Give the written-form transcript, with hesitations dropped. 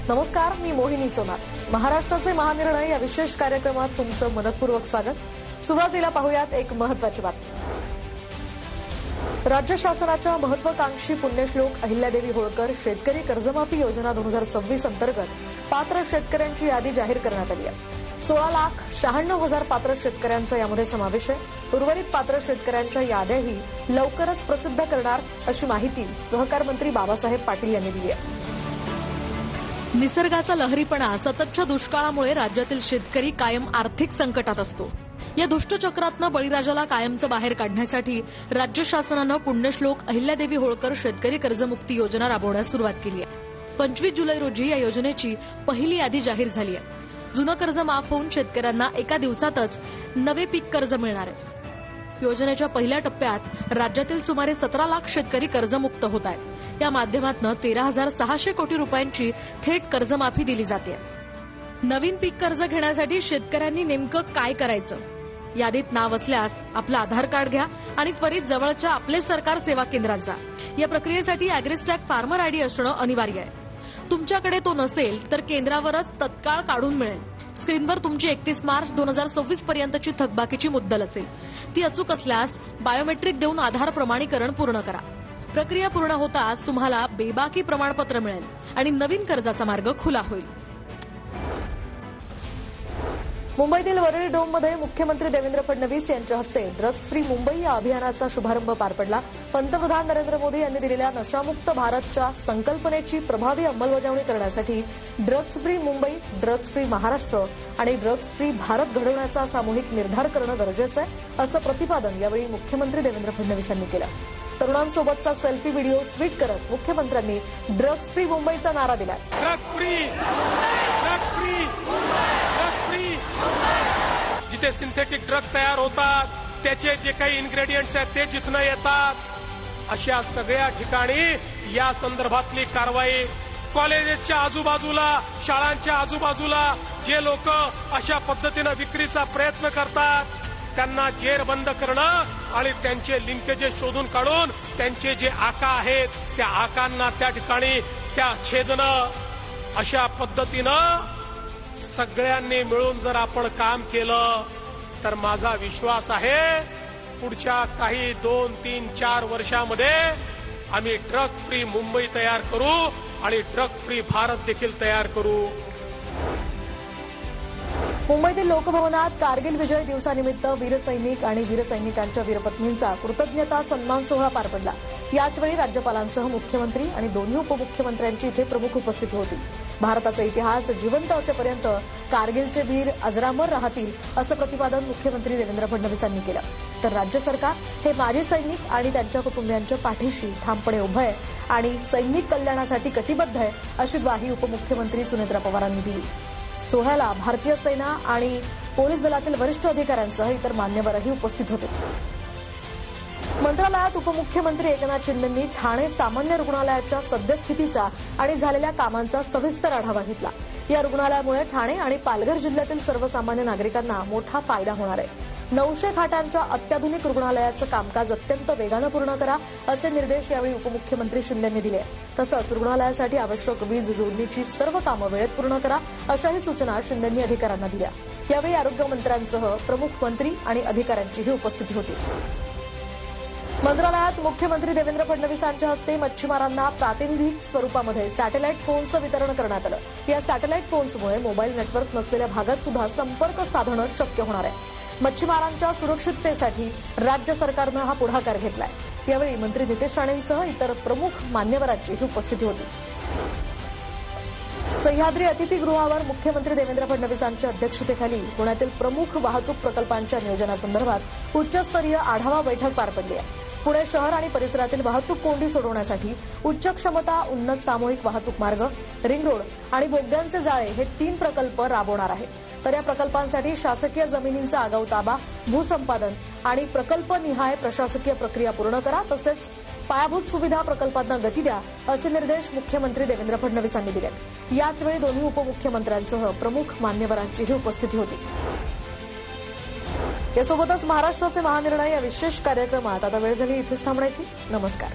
नमस्कार, मी मोहिनी सोनार. महाराष्ट्राचे महानिर्णय या विशेष कार्यक्रमात तुमचं मनपूर्वक स्वागत. सुरुवातीला पाहूयात एक महत्त्वाची बातमी. राज्य शासनाच्या महत्वाकांक्षी पुण्यश्लोक अहिल्यादेवी होळकर शेतकरी कर्जमाफी योजना 2026 अंतर्गत पात्र शेतकऱ्यांची यादी जाहीर करण्यात आली आहे. 16,96,000 पात्र शेतकऱ्यांचा यामध्ये समावेश आहे. उर्वरित पात्र शेतकऱ्यांच्या याद्याही लवकरच प्रसिद्ध करणार अशी माहिती सहकार मंत्री बाबासाहेब पाटील यांनी दिली आहे. निसर्गाचा लहरीपणा, सततच्या दुष्काळामुळे राज्यातील शेतकरी कायम आर्थिक संकटात असतो. या दुष्टचक्रातनं बळीराजाला कायमचं बाहेर काढण्यासाठी राज्य शासनानं पुण्यश्लोक अहिल्यादेवी होळकर शेतकरी कर्जमुक्ती योजना राबवण्यास सुरुवात केली आहे. 25 जुलै रोजी या योजनेची पहिली यादी जाहीर झाली आहे. जुनं कर्ज माफ होऊन शेतकऱ्यांना एका दिवसातच नवे पीक कर्ज मिळणार आहे. योजनेच्या पहिल्या टप्प्यात राज्यातील सुमारे 17 लाख शेतकरी कर्जमुक्त होत आहेत. या माध्यमातून 13,600 कोटी रुपयांची थेट कर्जमाफी दिली जाते. नवीन पीक कर्ज घेण्यासाठी शेतकऱ्यांनी नेमकं काय करायचं? यादीत नाव असल्यास आपलं आधार कार्ड घ्या आणि त्वरित जवळच्या आपले सरकार सेवा केंद्रात जा. या प्रक्रियेसाठी अॅग्रिस्टॅग फार्मर आयडी असणं अनिवार्य आहे. तुमच्याकडे तो नसेल तर केंद्रावरच तत्काळ काढून मिळेल. स्क्रीनवर तुमची 31 मार्च 2026 पर्यंतची थकबाकीची मुद्दल असेल. ती अचूक असल्यास बायोमेट्रिक देऊन आधार प्रमाणीकरण पूर्ण करा. प्रक्रिया पूर्ण होताच तुम्हाला बेबाकी प्रमाणपत्र मिळेल आणि नवीन कर्जाचा मार्ग खुला होईल. मुंबईतील वरळी डोममध्ये मुख्यमंत्री देवेंद्र फडणवीस यांच्या हस्ते ड्रग्ज फ्री मुंबई या अभियानाचा शुभारंभ पार पडला. पंतप्रधान नरेंद्र मोदी यांनी दिलेल्या नशामुक्त भारतच्या संकल्पनेची प्रभावी अंमलबजावणी करण्यासाठी drugs free Mumbai, drugs free Maharashtra आणि ड्रग्ज फ्री भारत घडवण्याचा सामूहिक निर्धार करणं गरजेचं आहे, असं प्रतिपादन यावेळी मुख्यमंत्री देवेंद्र फडणवीस यांनी केलं. तरुणांसोबतचा सेल्फी व्हिडिओ ट्विट करत मुख्यमंत्र्यांनी ड्रग्ज फ्री मुंबईचा नारा दिला. जिथे सिंथेटिक ड्रग तयार होतात, त्याचे जे काही इन्ग्रेडियंट्स आहेत ते जिथनं येतात, अशा सगळ्या ठिकाणी या संदर्भातली कारवाई, कॉलेजेसच्या आजूबाजूला, शाळांच्या आजूबाजूला जे लोक अशा पद्धतीनं विक्रीचा प्रयत्न करतात त्यांना जेरबंद करणं आणि त्यांचे लिंकेजेस शोधून काढून त्यांचे जे आका आहेत त्या आकांना त्या ठिकाणी त्या छेदणं, अशा पद्धतीनं सगळ्यांनी मिळून जर आपण काम केलं तर माझा विश्वास आहे पुढच्या काही 2, 3, 4 वर्षामध्ये आम्ही ड्रग फ्री मुंबई तयार करू आणि ड्रग फ्री भारत देखील तयार करू. मुंबईतील लोकभवनात कारगिल विजय दिवसानिमित्त वीरसैनिक आणि वीरसैनिकांच्या वीरपत्नींचा कृतज्ञता सन्मान सोहळा पार पडला. याचवेळी राज्यपालांसह मुख्यमंत्री आणि दोन्ही उपमुख्यमंत्र्यांची इथे प्रमुख उपस्थिती होती. भारताचा इतिहास जिवंत असेपर्यंत कारगिलचे वीर अजरामर राहतील, असं प्रतिपादन मुख्यमंत्री देवेंद्र फडणवीस यांनी केलं. तर राज्य सरकार हे माजी सैनिक आणि त्यांच्या कुटुंबियांच्या पाठीशी ठामपणे उभं आहे आणि सैनिक कल्याणासाठी कटिबद्ध आहे, अशी ग्वाही उपमुख्यमंत्री सुनेत्रा पवारांनी दिली. सोहळ्याला भारतीय सेना आणि पोलीस दलातील वरिष्ठ अधिकाऱ्यांसह इतर मान्यवरही उपस्थित होते. मंत्रालयात उपमुख्यमंत्री एकनाथ शिंदेंनी ठाणे सामान्य रुग्णालयाच्या सद्यस्थितीचा आणि झालेल्या कामांचा सविस्तर आढावा घेतला. या रुग्णालयामुळे ठाणे आणि पालघर जिल्ह्यातील सर्वसामान्य नागरिकांना मोठा फायदा होणार आहे. 900 खाटांच्या अत्याधुनिक रुग्णालयाचं कामकाज अत्यंत वेगानं पूर्ण करा, असे निर्देश यावेळी उपमुख्यमंत्री शिंदेंनी दिले. तसंच रुग्णालयासाठी आवश्यक वीज जोडणीची सर्व कामं वेळेत पूर्ण करा, अशाही सूचना शिंदेंनी अधिकाऱ्यांना दिल्या. यावेळी आरोग्यमंत्र्यांसह प्रमुख मंत्री आणि अधिकाऱ्यांचीही उपस्थिती होती. मंत्रालयात मुख्यमंत्री देवेंद्र फडणवीसांच्या हस्ते मच्छीमारांना प्रातिनिधिक स्वरूपामध्ये सॅटेलाईट फोनचं वितरण करण्यात आलं. या सॅटेलाईट फोन्समुळे मोबाईल नेटवर्क नसलेल्या भागात सुद्धा संपर्क साधणं शक्य होणार आहे. मच्छीमारांच्या सुरक्षिततेसाठी राज्य सरकारनं हा पुढाकार घेतलाय. यावेळी मंत्री नितेश राणेंसह इतर प्रमुख मान्यवरांचीही उपस्थिती होती. सह्याद्री अतिथीगृहावर मुख्यमंत्री देवेंद्र फडणवीसांच्या अध्यक्षतेखाली पुण्यातील प्रमुख वाहतूक प्रकल्पांच्या नियोजनासंदर्भात उच्चस्तरीय आढावा बैठक पार पडली आहे. पुणे शहर आणि परिसरातील वाहतूक कोंडी सोडवण्यासाठी उच्च क्षमता उन्नत सामूहिक वाहतूक मार्ग, रिंग रोड आणि बोगद्यांचे जाळे हे 3 प्रकल्प राबवणार आहेत. तर या प्रकल्पांसाठी शासकीय जमिनींचा आगाऊ ताबा, भूसंपादन आणि प्रकल्पनिहाय प्रशासकीय प्रक्रिया पूर्ण करा, तसेच पायाभूत सुविधा प्रकल्पांना गती द्या, असे निर्देश मुख्यमंत्री देवेंद्र फडणवीस यांनी दिले. याचवेळी दोन्ही उपमुख्यमंत्र्यांसह प्रमुख मान्यवरांचीही उपस्थिती होती. यासोबतच महाराष्ट्राचे महानिर्णय या विशेष कार्यक्रमात आता वेळ झाली इथेच थांबण्याची. नमस्कार.